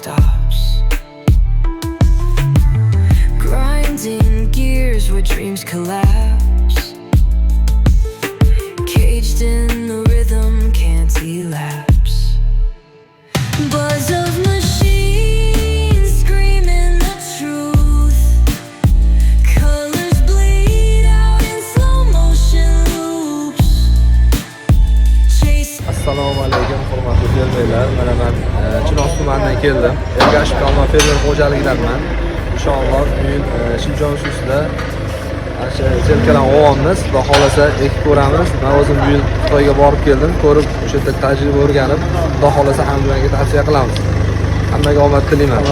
stops. Grinding gears where dreams collapse. Caged in the rhythm, can't elapse. Buzz of machines screaming the truth. Colors bleed out in slow motion loops. Chase. Assalomu alaykum, hurmatli fermerlar. Mana men Chinoz tumanidan keldim. Ergashev Kalma fermer xo'jaligidanman. Inshaalloh bugun Shimjon suvsida ana zelkalan o'g'onni Xudo xolasa ekib ko'ramiz. Men o'zim bu yil Xitoyga borib keldim, ko'rib o'sha yerda tajriba o'rganib, Xudo xolasa hammaga tavsiya qilamiz. Hammaga omad tilayman.